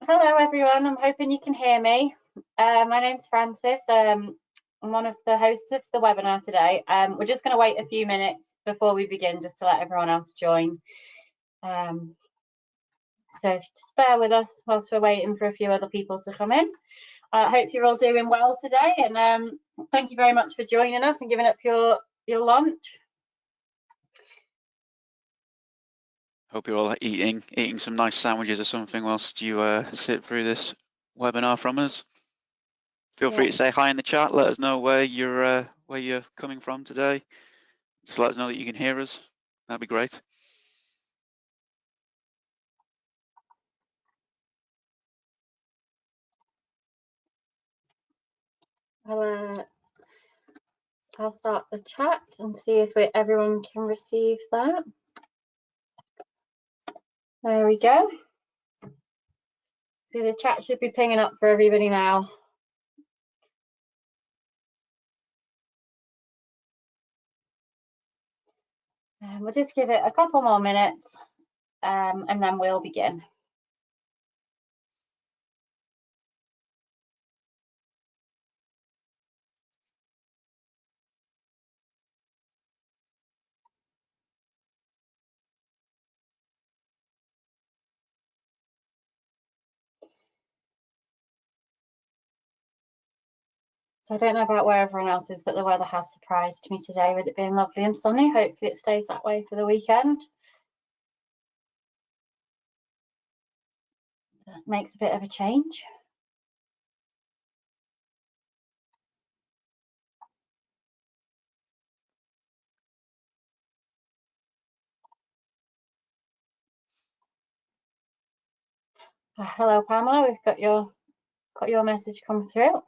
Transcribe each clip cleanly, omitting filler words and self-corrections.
Hello everyone, I'm hoping you can hear me. My name's Francis. I'm one of the hosts of the webinar today. We're just going to wait a few minutes before we begin just to let everyone else join. So just bear with us whilst we're waiting for a few other people to come in. I hope you're all doing well today, and thank you very much for joining us and giving up your lunch. Hope you're all eating some nice sandwiches or something whilst you sit through this webinar from us. Feel free to say hi in the chat. Let us know where you're coming from today. Just let us know that you can hear us. That'd be great. I'll start the chat and see if everyone can receive that. There we go. So the chat should be pinging up for everybody now. We'll just give it a couple more minutes and then we'll begin. So I don't know about where everyone else is, but the weather has surprised me today with it being lovely and sunny. Hopefully it stays that way for the weekend. That makes a bit of a change. Hello Pamela, we've got your message come through.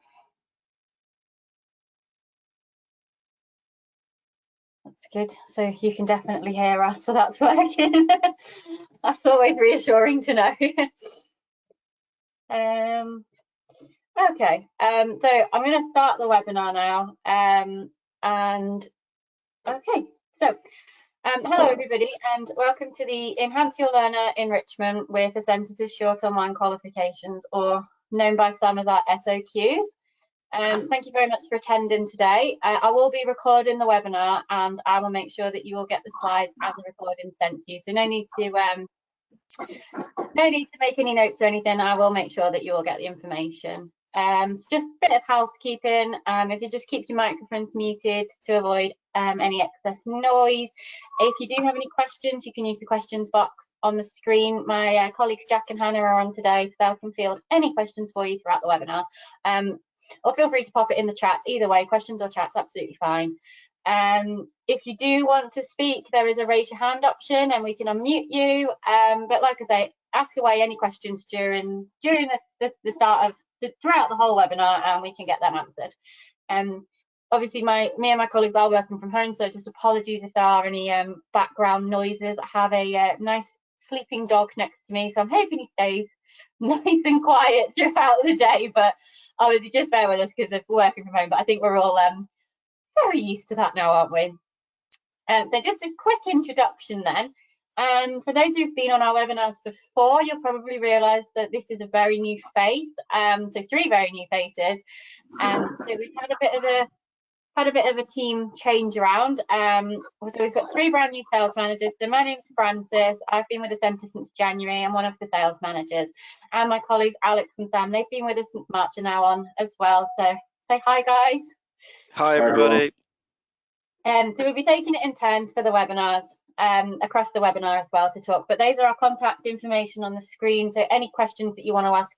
That's good. So you can definitely hear us, so that's working. That's always reassuring to know. Okay, so I'm going to start the webinar now. Hello everybody, and welcome to the Enhance Your Learner Enrichment with Ascentis Short Online Qualifications, or known by some as our SOQs. Thank you very much for attending today. I will be recording the webinar, and I will make sure that you will get the slides and the recording sent to you. So no need to make any notes or anything. I will make sure that you will get the information. So just a bit of housekeeping. If you just keep your microphones muted to avoid any excess noise. If you do have any questions, you can use the questions box on the screen. My colleagues Jack and Hannah are on today, so they can field any questions for you throughout the webinar. Or feel free to pop it in the chat. Either way, questions or chat's absolutely fine. If you do want to speak, there is a raise your hand option and we can unmute you. But like I say, ask away any questions during the start of throughout the whole webinar, and we can get them answered. Obviously me and my colleagues are working from home, so just apologies if there are any background noises. I have a nice sleeping dog next to me, so I'm hoping he stays nice and quiet throughout the day, but obviously just bear with us because of working from home. But I think we're all very used to that now, aren't we? So just a quick introduction then. For those who've been on our webinars before, you'll probably realise that this is a very new face. So 3 very new faces. So we've had a bit of a team change around. So we've got 3 brand new sales managers. So my name's Francis. I've been with Ascentis since January. I'm one of the sales managers. And my colleagues Alex and Sam, they've been with us since March and now on as well. So say hi, guys. Hi, everybody. So we'll be taking it in turns for the webinars, across the webinar as well to talk. But those are our contact information on the screen. So any questions that you want to ask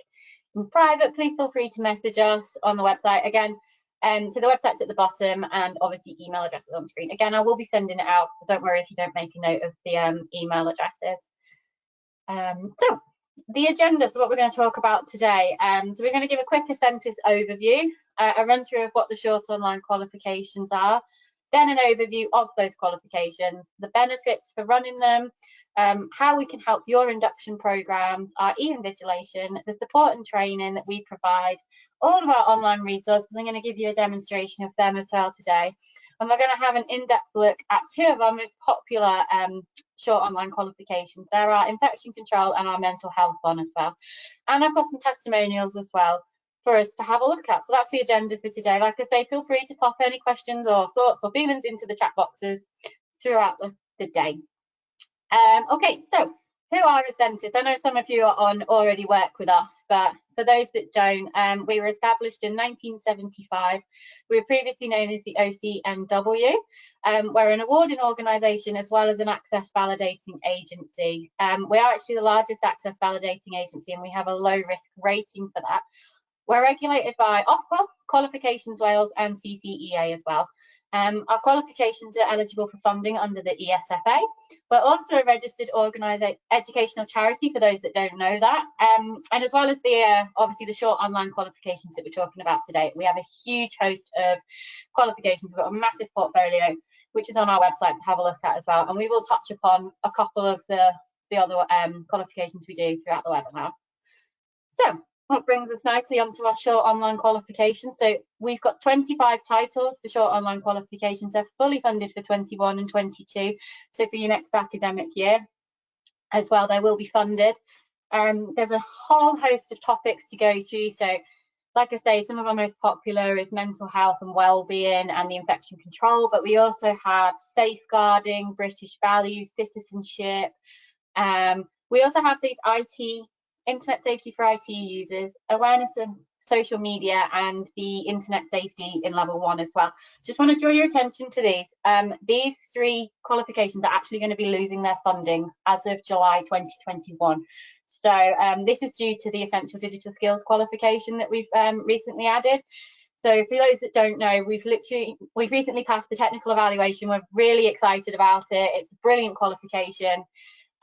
in private, please feel free to message us on the website. Again, so the website's at the bottom, and obviously email addresses on the screen. Again, I will be sending it out, so don't worry if you don't make a note of the email addresses. So the agenda, so what we're going to talk about today. So we're going to give a quick Ascentis overview, a run through of what the short online qualifications are, then an overview of those qualifications, the benefits for running them, how we can help your induction programs, our e-invigilation, the support and training that we provide, all of our online resources. I'm going to give you a demonstration of them as well today. and we're going to have an in-depth look at two of our most popular short online qualifications. There are infection control and our mental health one as well. And I've got some testimonials as well for us to have a look at. So that's the agenda for today. Like I say, feel free to pop any questions or thoughts or feelings into the chat boxes throughout the day. Okay, so who are Ascentis? I know some of you already work with us, but for those that don't, we were established in 1975. We were previously known as the OCNW. We're an awarding organisation as well as an access validating agency. We are actually the largest access validating agency, and we have a low risk rating for that. We're regulated by Ofqual, Qualifications Wales and CCEA as well. Our qualifications are eligible for funding under the ESFA. We're also a registered educational charity for those that don't know that. And as well as the obviously the short online qualifications that we're talking about today, we have a huge host of qualifications. We've got a massive portfolio, which is on our website to have a look at as well. And we will touch upon a couple of the other qualifications we do throughout the webinar. So that brings us nicely onto our short online qualifications. So we've got 25 titles for short online qualifications. They're fully funded for 21 and 22. So for your next academic year as well, they will be funded. There's a whole host of topics to go through. So like I say, some of our most popular is mental health and well-being and the infection control, but we also have safeguarding, British values, citizenship. We also have these internet safety for IT users, awareness of social media, and the internet safety in level 1 as well. Just want to draw your attention to these. These 3 qualifications are actually going to be losing their funding as of July 2021. So this is due to the essential digital skills qualification that we've recently added. So for those that don't know, we've recently passed the technical evaluation. We're really excited about it. It's a brilliant qualification.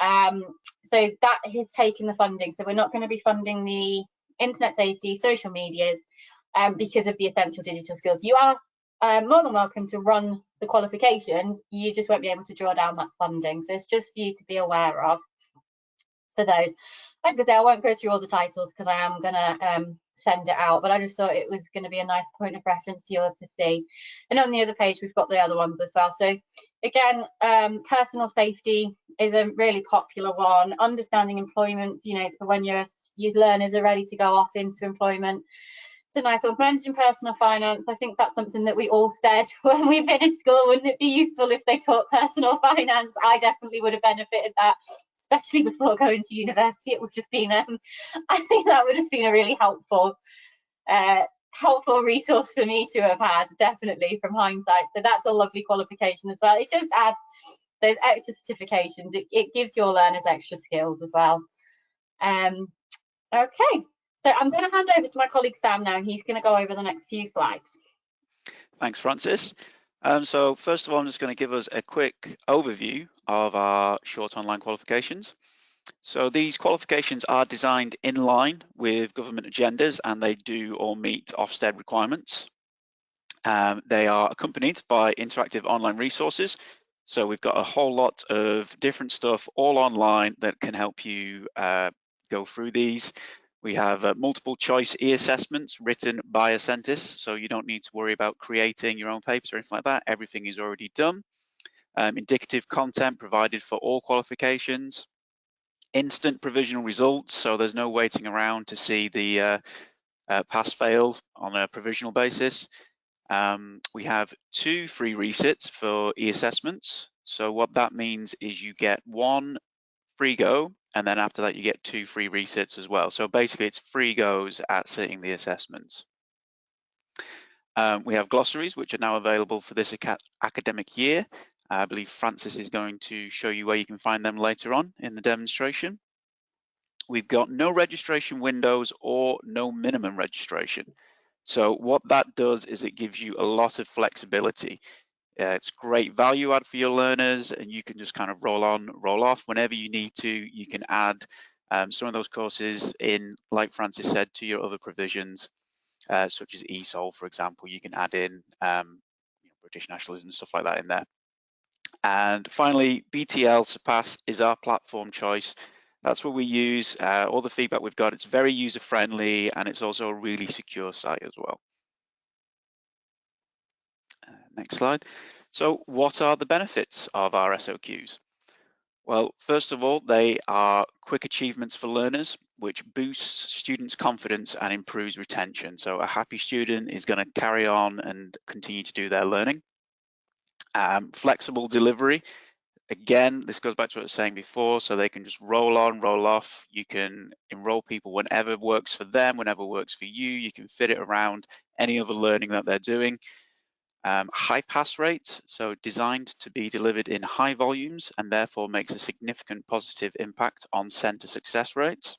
So that has taken the funding. So we're not going to be funding the internet safety, social medias, because of the essential digital skills. You are more than welcome to run the qualifications. You just won't be able to draw down that funding. So it's just for you to be aware of for those. Like I say, I won't go through all the titles because I am going to send it out, but I just thought it was going to be a nice point of reference for you all to see. And on the other page, we've got the other ones as well. So again, personal safety is a really popular one. Understanding employment, you know, for when your learners are ready to go off into employment. It's a nice one. Managing personal finance. I think that's something that we all said when we finished school. Wouldn't it be useful if they taught personal finance? I definitely would have benefited that, especially before going to university. It would have been, I think that would have been a really helpful resource for me to have had, definitely, from hindsight. So that's a lovely qualification as well. It just adds those extra certifications. It gives your learners extra skills as well. Okay, so I'm going to hand over to my colleague Sam now, and he's going to go over the next few slides. Thanks, Francis. So first of all, I'm just going to give us a quick overview of our short online qualifications. So these qualifications are designed in line with government agendas, and they do all meet Ofsted requirements. They are accompanied by interactive online resources. So we've got a whole lot of different stuff all online that can help you go through these. We have multiple choice e-assessments written by Ascentis, so you don't need to worry about creating your own papers or anything like that. Everything is already done. Indicative content provided for all qualifications. Instant provisional results, so there's no waiting around to see the pass-fail on a provisional basis. We have 2 free resits for e-assessments. So what that means is you get 1 free go, and then after that you get 2 free resits as well. So basically it's free goes at sitting the assessments. We have glossaries, which are now available for this academic year. I believe Francis is going to show you where you can find them later on in the demonstration. We've got no registration windows or no minimum registration. So what that does is it gives you a lot of flexibility. It's great value add for your learners, and you can just kind of roll on, roll off whenever you need to. You can add some of those courses in, like Francis said, to your other provisions, such as ESOL, for example. You can add in British nationalism and stuff like that in there. And finally, BTL Surpass is our platform choice. That's what we use. All the feedback we've got, it's very user-friendly, and it's also a really secure site as well. Next slide. So what are the benefits of our SOQs? Well, first of all, they are quick achievements for learners, which boosts students' confidence and improves retention. So a happy student is going to carry on and continue to do their learning. Flexible delivery. Again, this goes back to what I was saying before, so they can just roll on, roll off. You can enroll people whenever works for them, whenever works for you. You can fit it around any other learning that they're doing. High pass rate, so designed to be delivered in high volumes and therefore makes a significant positive impact on centre success rates.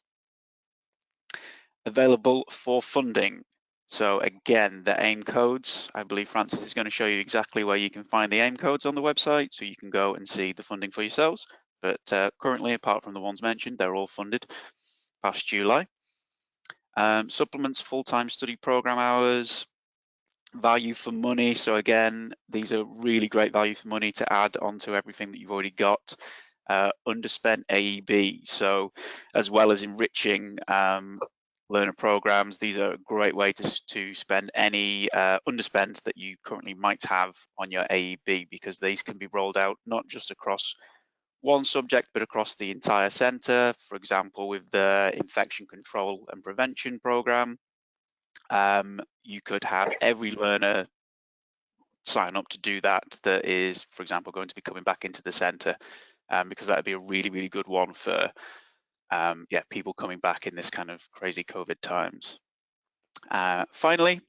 Available for funding. So again, the AIM codes, I believe Francis is going to show you exactly where you can find the AIM codes on the website, so you can go and see the funding for yourselves. But currently, apart from the ones mentioned, they're all funded past July. Supplements full-time study program hours, value for money. So again, these are really great value for money to add onto everything that you've already got. Underspent AEB, so as well as enriching learner programs, these are a great way to spend any underspend that you currently might have on your AEB, because these can be rolled out not just across one subject but across the entire centre. For example, with the infection control and prevention program, you could have every learner sign up to do that is, for example, going to be coming back into the centre, because that would be a really, really good one for people coming back in this kind of crazy COVID times. Finally,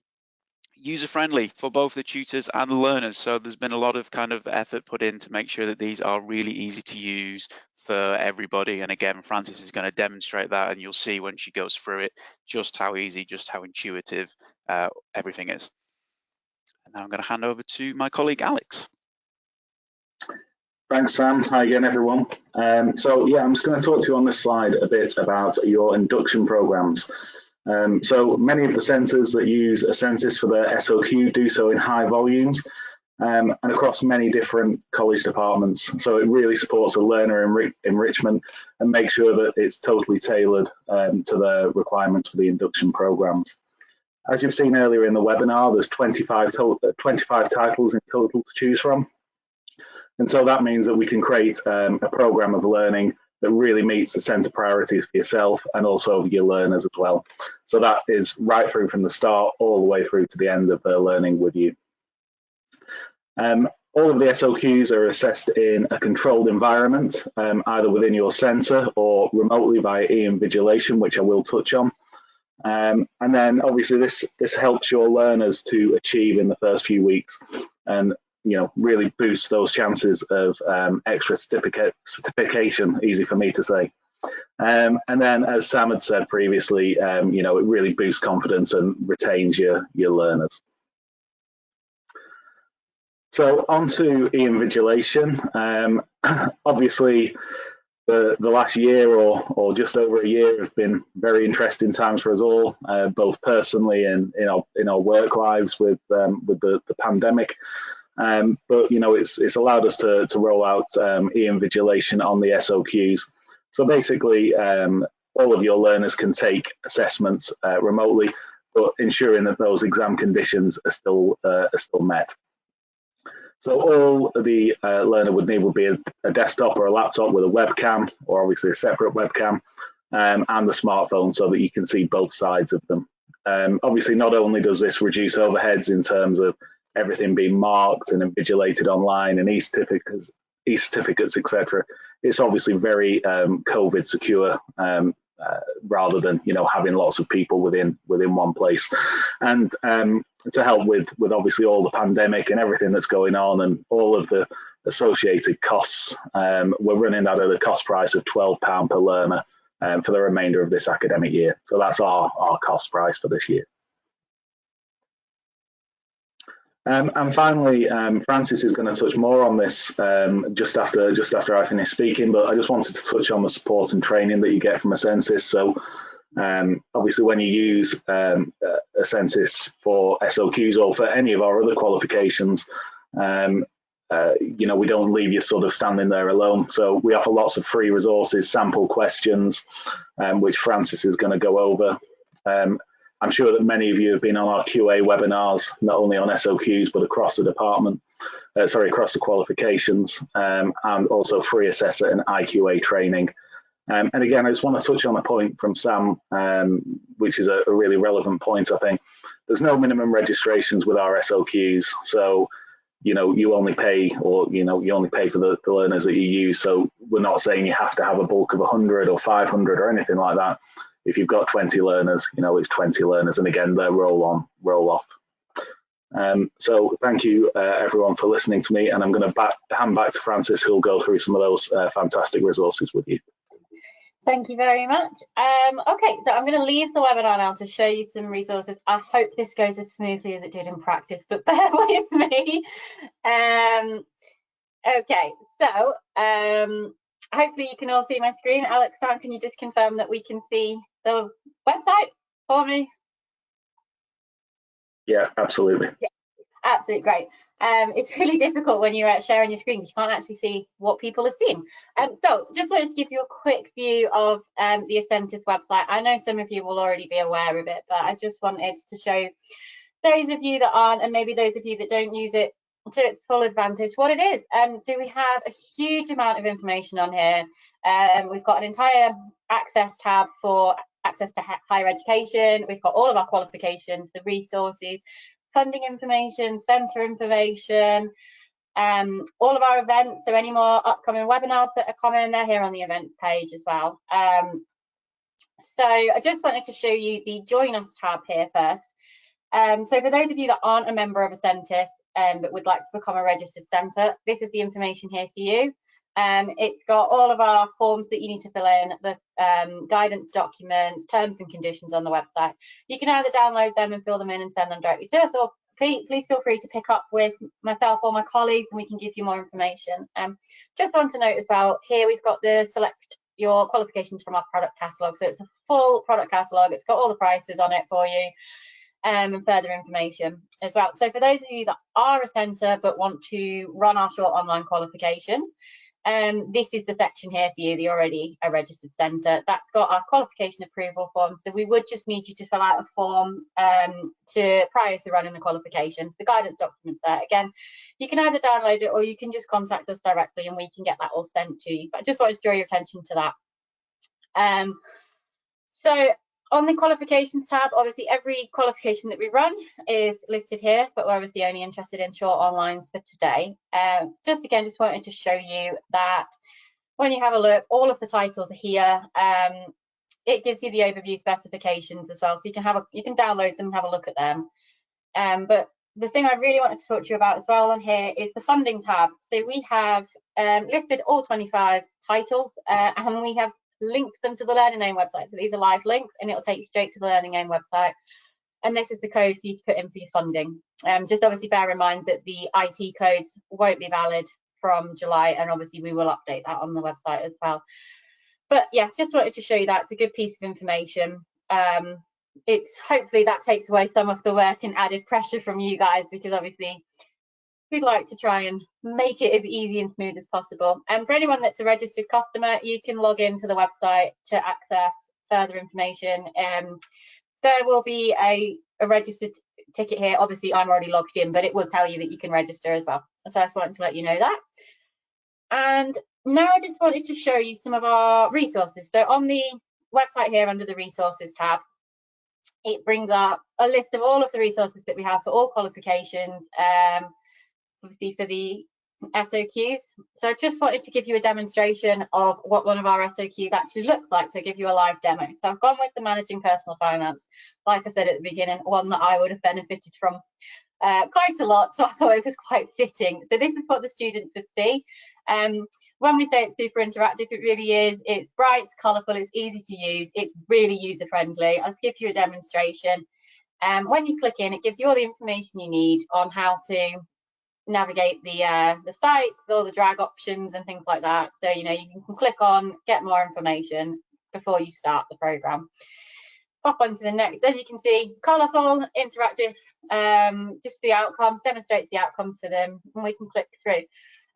user-friendly for both the tutors and the learners. So there's been a lot of kind of effort put in to make sure that these are really easy to use for everybody. And again, Francis is going to demonstrate that, and you'll see when she goes through it just how easy, just how intuitive everything is. And now I'm going to hand over to my colleague Alex. Thanks, Sam. Hi again, everyone. So yeah, I'm just going to talk to you on this slide a bit about your induction programs. So many of the centres that use Ascentis for their SOQ do so in high volumes and across many different college departments. So it really supports the learner enrichment and makes sure that it's totally tailored to the requirements for the induction programs. As you've seen earlier in the webinar, there's 25 titles in total to choose from. And so that means that we can create a program of learning that really meets the centre priorities for yourself and also your learners as well. So that is right through from the start all the way through to the end of their learning with you. All of the SOQs are assessed in a controlled environment, either within your centre or remotely via e-invigilation, which I will touch on. And then obviously this helps your learners to achieve in the first few weeks and really boost those chances of extra certification, easy for me to say. And then, as Sam had said previously, it really boosts confidence and retains your learners. So on to e-invigilation. Work the last year or just over a year have been very interesting times for us all, both personally and in our work lives with the pandemic. But it's allowed us to roll out e-invigilation on the SOQs. So basically, all of your learners can take assessments remotely, but ensuring that those exam conditions are still met. So all the learner would need would be a desktop or a laptop with a webcam, or obviously a separate webcam, and the smartphone so that you can see both sides of them. Obviously, not only does this reduce overheads in terms of everything being marked and invigilated online and e-certificates, etc. It's obviously very COVID secure, rather than having lots of people within one place. And to help with obviously all the pandemic and everything that's going on and all of the associated costs, we're running that at a cost price of £12 per learner for the remainder of this academic year. So that's our cost price for this year. And finally, Francis is going to touch more on this just after I finish speaking, but I just wanted to touch on the support and training that you get from Ascentis. So obviously when you use Ascentis for SOQs or for any of our other qualifications, we don't leave you sort of standing there alone. So we offer lots of free resources, sample questions, which Francis is going to go over. I'm sure that many of you have been on our QA webinars, not only on SOQs, but across the department, across the qualifications, and also free assessor and IQA training. And again, I just want to touch on a point from Sam, which is a really relevant point, I think. There's no minimum registrations with our SOQs. So, you only pay, or, you only pay for the learners that you use. So we're not saying you have to have a bulk of 100 or 500 or anything like that. If you've got 20 learners, it's 20 learners. And again, they're roll on, roll off. So thank you, everyone, for listening to me. And I'm going to hand back to Francis, who'll go through some of those fantastic resources with you. Thank you very much. Okay, so I'm going to leave the webinar now to show you some resources. I hope this goes as smoothly as it did in practice, but bear with me. Okay, so hopefully you can all see my screen. Alex, Sam, can you just confirm that we can see the website for me? Yeah, absolutely. Yeah. Absolutely great. It's really difficult when you're sharing your screen because you can't actually see what people are seeing. So just wanted to give you a quick view of the Ascentis website. I know some of you will already be aware of it, but I just wanted to show those of you that aren't, and maybe those of you that don't use it to its full advantage, what it is. So we have a huge amount of information on here. We've got an entire access tab for access to higher education. We've got all of our qualifications, the resources, funding information, centre information, all of our events, so any more upcoming webinars that are coming, they're here on the events page as well. So I just wanted to show you the Join Us tab here first. So for those of you that aren't a member of Ascentis but would like to become a registered centre, this is the information here for you. It's got all of our forms that you need to fill in, the guidance documents, terms and conditions on the website. You can either download them and fill them in and send them directly to us, or please feel free to pick up with myself or my colleagues and we can give you more information. Just want to note as well, here we've got the select your qualifications from our product catalogue. So it's a full product catalogue. It's got all the prices on it for you. And further information as well. So for those of you that are a centre but want to run our short online qualifications, this is the section here for you, the already a registered centre. That's got our qualification approval form. So we would just need you to fill out a form prior to running the qualifications. The guidance documents there. Again, you can either download it or you can just contact us directly and we can get that all sent to you. But I just wanted to draw your attention to that. So on the qualifications tab, obviously every qualification that we run is listed here, but we're obviously only interested in short onlines for today. Just wanted to show you that when you have a look, all of the titles are here. It gives you the overview specifications as well, so you can download them and have a look at them. But the thing I really wanted to talk to you about as well on here is the funding tab. So we have listed all 25 titles and we have linked them to the Learning Aim website. So these are live links and it'll take you straight to the Learning Aim website. And this is the code for you to put in for your funding. Just obviously bear in mind that the IT codes won't be valid from July, and obviously we will update that on the website as well. But yeah, just wanted to show you that. It's a good piece of information. It's hopefully that takes away some of the work and added pressure from you guys, because obviously we'd like to try and make it as easy and smooth as possible. And for anyone that's a registered customer, you can log into the website to access further information. There will be a registered ticket here. Obviously, I'm already logged in, but it will tell you that you can register as well. So I just wanted to let you know that. And now I just wanted to show you some of our resources. So on the website here under the resources tab, it brings up a list of all of the resources that we have for all qualifications. Obviously for the SOQs. So I just wanted to give you a demonstration of what one of our SOQs actually looks like. So give you a live demo. So I've gone with the managing personal finance. Like I said at the beginning, one that I would have benefited from quite a lot. So I thought it was quite fitting. So this is what the students would see. When we say it's super interactive, it really is. It's bright, it's colourful, it's easy to use, it's really user friendly. I'll give you a demonstration. When you click in, it gives you all the information you need on how to navigate the sites, all the drag options and things like that. So you can click on get more information before you start the program. Pop on to the next. As you can see, colourful, interactive, just the outcomes, demonstrates the outcomes for them, and we can click through.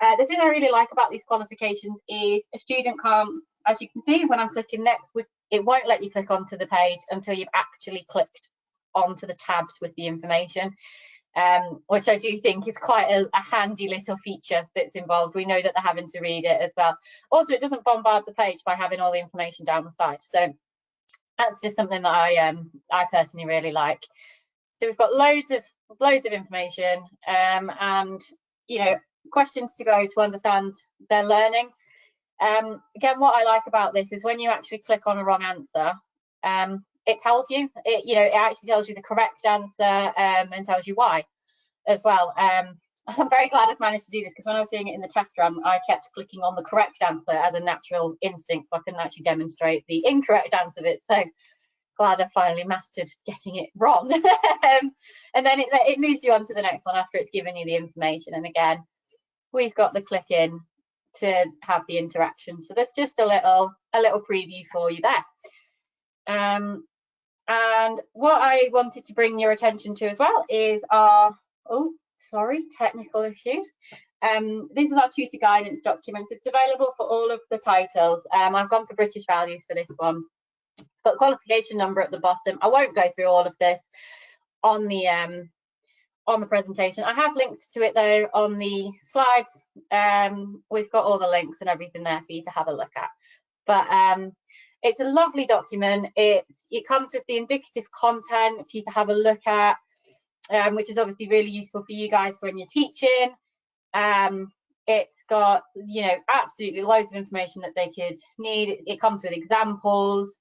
The thing I really like about these qualifications is a student can't, as you can see when I'm clicking next, it won't let you click onto the page until you've actually clicked onto the tabs with the information, which I do think is quite a handy little feature that's involved. We know that they're having to read it as well. Also, it doesn't bombard the page by having all the information down the side. So that's just something that I personally really like. So we've got loads of information, and questions to go to understand their learning. Again, what I like about this is when you actually click on a wrong answer, it tells you, it actually tells you the correct answer, and tells you why as well. I'm very glad I've managed to do this, because when I was doing it in the test run, I kept clicking on the correct answer as a natural instinct, so I couldn't actually demonstrate the incorrect answer of it. So glad I finally mastered getting it wrong. And then it moves you on to the next one after it's given you the information. And again, we've got the click in to have the interaction. So there's just a little preview for you there. And what I wanted to bring your attention to as well is our, technical issues. These are our tutor guidance documents. It's available for all of the titles. I've gone for British values for this one. It's got qualification number at the bottom. I won't go through all of this on the presentation. I have linked to it though on the slides. We've got all the links and everything there for you to have a look at. But it's a lovely document. It comes with the indicative content for you to have a look at, which is obviously really useful for you guys when you're teaching. It's got, absolutely loads of information that they could need. It comes with examples.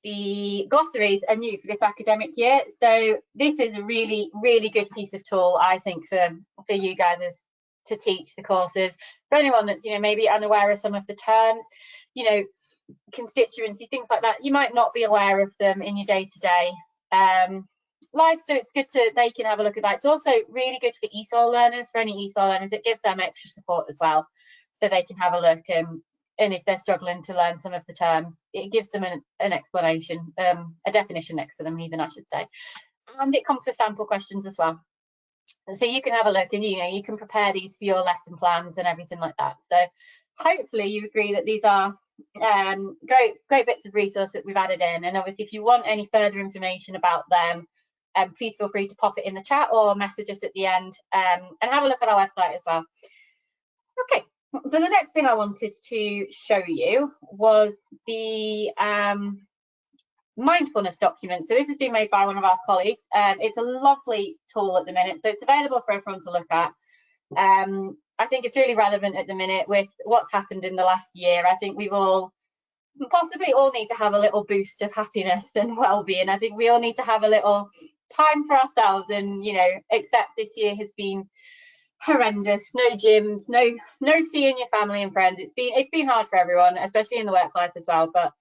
The glossaries are new for this academic year, so this is a really, really good piece of tool, I think, for you guys to teach the courses. For anyone that's, maybe unaware of some of the terms, constituency, things like that, you might not be aware of them in your day-to-day life, so it's good they can have a look at that. It's also really good for ESOL learners. For any ESOL learners, it gives them extra support as well, so they can have a look. And if they're struggling to learn some of the terms, it gives them an explanation, a definition next to them even, I should say. And it comes with sample questions as well. And so you can have a look, and you can prepare these for your lesson plans and everything like that. So hopefully you agree that these are great bits of resource that we've added in. And obviously if you want any further information about them, please feel free to pop it in the chat or message us at the end, and have a look at our website as well. Okay. So the next thing I wanted to show you was the mindfulness document. So this has been made by one of our colleagues. It's a lovely tool at the minute, so it's available for everyone to look at. I think it's really relevant at the minute with what's happened in the last year. I think we've possibly all need to have a little boost of happiness and well-being. I think we all need to have a little time for ourselves, and accept this year has been horrendous. No gyms, no seeing your family and friends. It's been hard for everyone, especially in the work life as well. But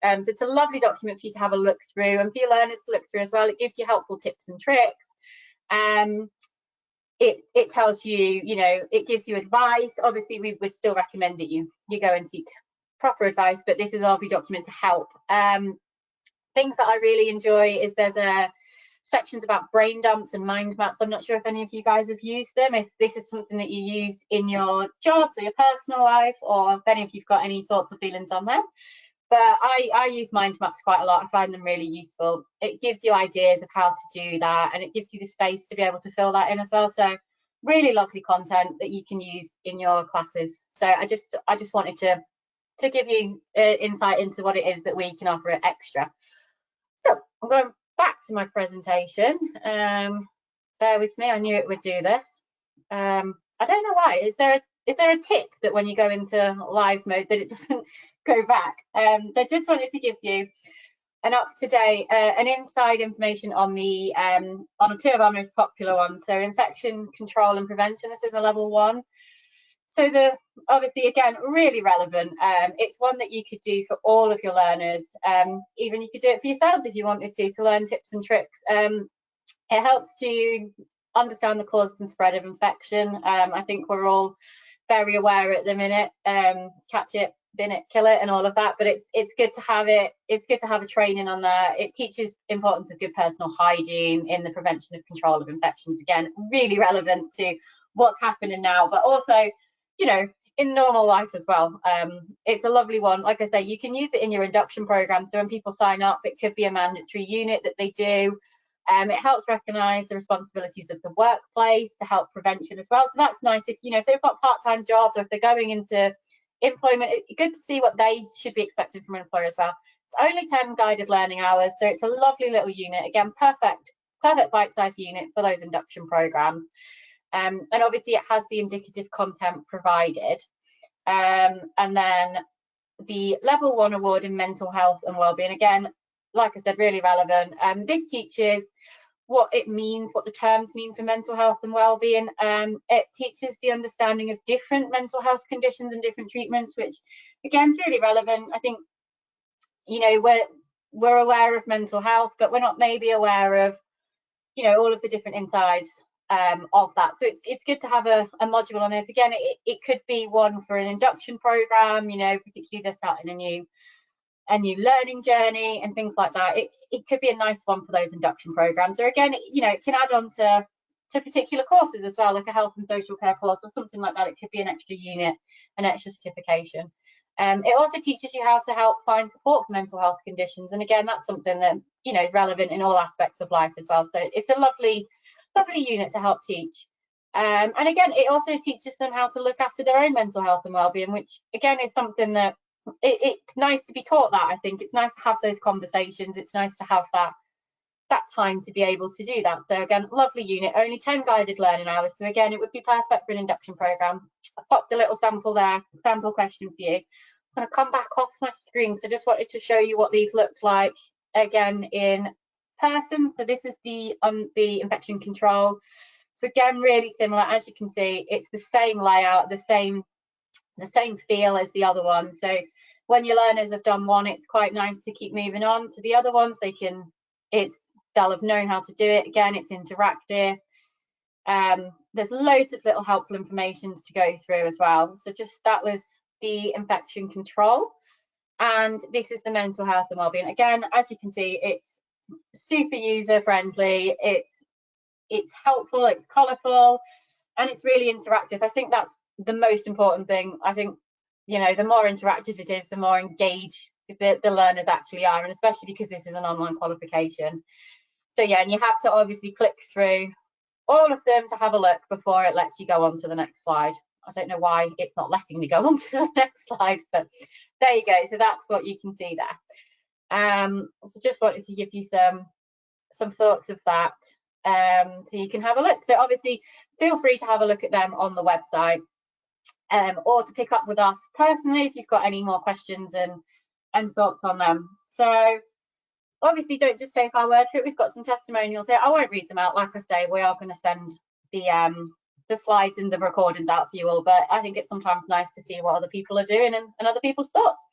so it's a lovely document for you to have a look through, and for your learners to look through as well. It gives you helpful tips and tricks. It tells you, it gives you advice. Obviously we would still recommend that you go and seek proper advice, but this is a lovely document to help. Things that I really enjoy is there's sections about brain dumps and mind maps. I'm not sure if any of you guys have used them, if this is something that you use in your jobs or your personal life, or if any of you've got any thoughts or feelings on them. But I use mind maps quite a lot. I find them really useful. It gives you ideas of how to do that, and it gives you the space to be able to fill that in as well. So really lovely content that you can use in your classes. So I just wanted to give you insight into what it is that we can offer extra. So I'm going back to my presentation. Bear with me, I knew it would do this. I don't know why. Is there a tick that when you go into live mode that it doesn't go back? So I just wanted to give you an up-to-date, an inside information on the on two of our most popular ones. So infection control and prevention. This is a level 1. So obviously, again, really relevant. It's one that you could do for all of your learners. Even you could do it for yourselves if you wanted to learn tips and tricks. It helps to understand the cause and spread of infection. I think we're all very aware at the minute. Catch it, bin it, kill it, and all of that. But it's good to have it. It's good to have a training on there. It teaches importance of good personal hygiene in the prevention of control of infections. Again, really relevant to what's happening now, but also, in normal life as well. It's a lovely one. Like I say, you can use it in your induction program. So when people sign up, it could be a mandatory unit that they do. It helps recognise the responsibilities of the workplace to help prevention as well. So that's nice if, you know, if they've got part-time jobs or if they're going into employment, it's good to see what they should be expected from an employer as well. It's only 10 guided learning hours, so it's a lovely little unit. Again, perfect bite-sized unit for those induction programs. And obviously it has the indicative content provided. And then the level 1 award in mental health and wellbeing, again, like I said, really relevant. This teaches what it means, what the terms mean for mental health and wellbeing. It teaches the understanding of different mental health conditions and different treatments, which again is really relevant. I think, you know, we're aware of mental health, but we're not maybe aware of, you know, all of the different insides of that. So it's good to have a module on this. Again, it could be one for an induction program, you know, particularly they're starting a new learning journey and things like that. It could be a nice one for those induction programs. Or again, you know, it can add on to particular courses as well, like a health and social care course or something like that. It could be an extra unit, an extra certification. It also teaches you how to help find support for mental health conditions. And again, that's something that, you know, is relevant in all aspects of life as well. So it's a lovely unit to help teach. And again, it also teaches them how to look after their own mental health and wellbeing, which again is something that it's nice to be taught that. I think it's nice to have those conversations. It's nice to have that time to be able to do that. So again, lovely unit, only 10 guided learning hours. So again, it would be perfect for an induction program. I popped a little sample there, sample question for you. I'm going to come back off my screen because I just wanted to show you what these looked like again in person. So this is the infection control. So again, really similar. As you can see, it's the same layout, the same feel as the other one. So when your learners have done one, it's quite nice to keep moving on to the other ones. They'll have known how to do it. Again, it's interactive. There's loads of little helpful informations to go through as well. So that was the infection control, and this is the mental health and wellbeing. Again, as you can see, it's super user friendly. It's helpful. It's colourful, and it's really interactive. I think that's the most important thing. I think, you know, the more interactive it is, the more engaged the learners actually are, and especially because this is an online qualification. So yeah, and you have to obviously click through all of them to have a look before it lets you go on to the next slide. I don't know why it's not letting me go on to the next slide, but there you go. So that's what you can see there. So just wanted to give you some thoughts of that, so you can have a look. So obviously feel free to have a look at them on the website, or to pick up with us personally if you've got any more questions and thoughts on them. So obviously don't just take our word for it. We've got some testimonials here. I won't read them out. Like I say, we are going to send the slides and the recordings out for you all, but I think it's sometimes nice to see what other people are doing and other people's thoughts.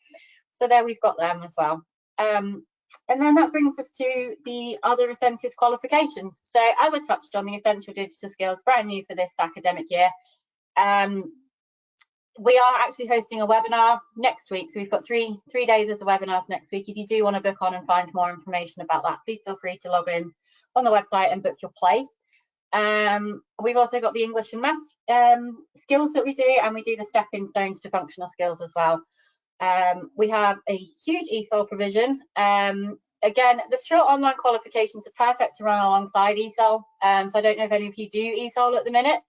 So there we've got them as well. And then that brings us to the other Ascentis qualifications. So as I touched on, the essential digital skills, brand new for this academic year. We are actually hosting a webinar next week. So we've got three days of the webinars next week. If you do want to book on and find more information about that, please feel free to log in on the website and book your place. We've also got the English and maths skills that we do, and we do the stepping stones to functional skills as well. We have a huge ESOL provision. Again, the short online qualifications are perfect to run alongside ESOL. So I don't know if any of you do ESOL at the minute,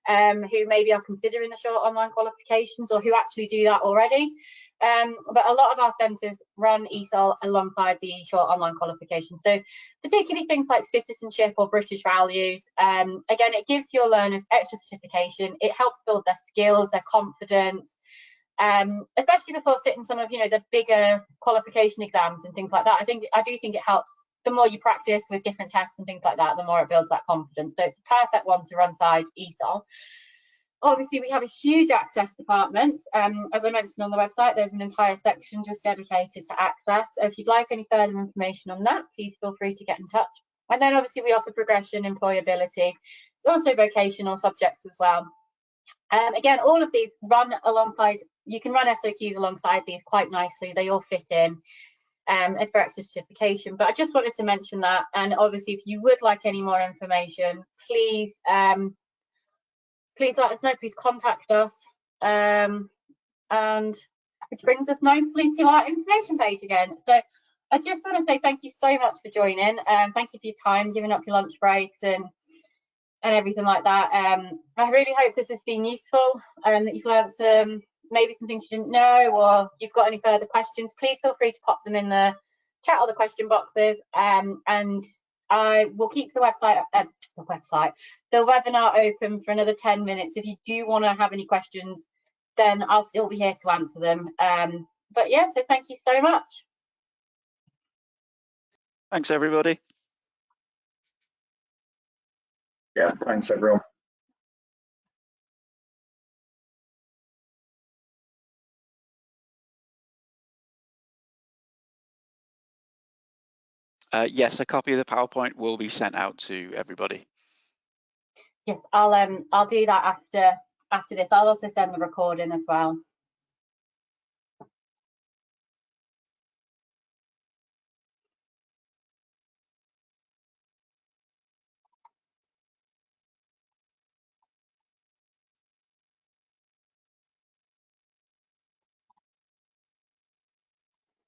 who maybe are considering the short online qualifications or who actually do that already. But a lot of our centres run ESOL alongside the short online qualifications. So particularly things like citizenship or British values. Again, it gives your learners extra certification. It helps build their skills, their confidence, especially before sitting some of, you know, the bigger qualification exams and things like that. I do think it helps. The more you practice with different tests and things like that, the more it builds that confidence. So it's a perfect one to run side ESOL. Obviously, we have a huge access department. As I mentioned on the website, there's an entire section just dedicated to access. So if you'd like any further information on that, please feel free to get in touch. And then obviously we offer progression, employability. There's also vocational subjects as well. Again, all of these run alongside, you can run SOQs alongside these quite nicely. They all fit in for extra certification. But I just wanted to mention that. And obviously, if you would like any more information, please let us know. Please contact us. and which brings us nicely to our information page again. So I just want to say thank you so much for joining. Thank you for your time, giving up your lunch breaks and everything like that. I really hope this has been useful and that you've learned maybe some things you didn't know, or you've got any further questions, please feel free to pop them in the chat or the question boxes, and I will keep the webinar open for another 10 minutes. If you do want to have any questions, then I'll still be here to answer them. But yeah, so thank you so much. Thanks, everybody. Yeah, thanks everyone. Yes, a copy of the PowerPoint will be sent out to everybody. Yes, I'll do that after this. I'll also send the recording as well.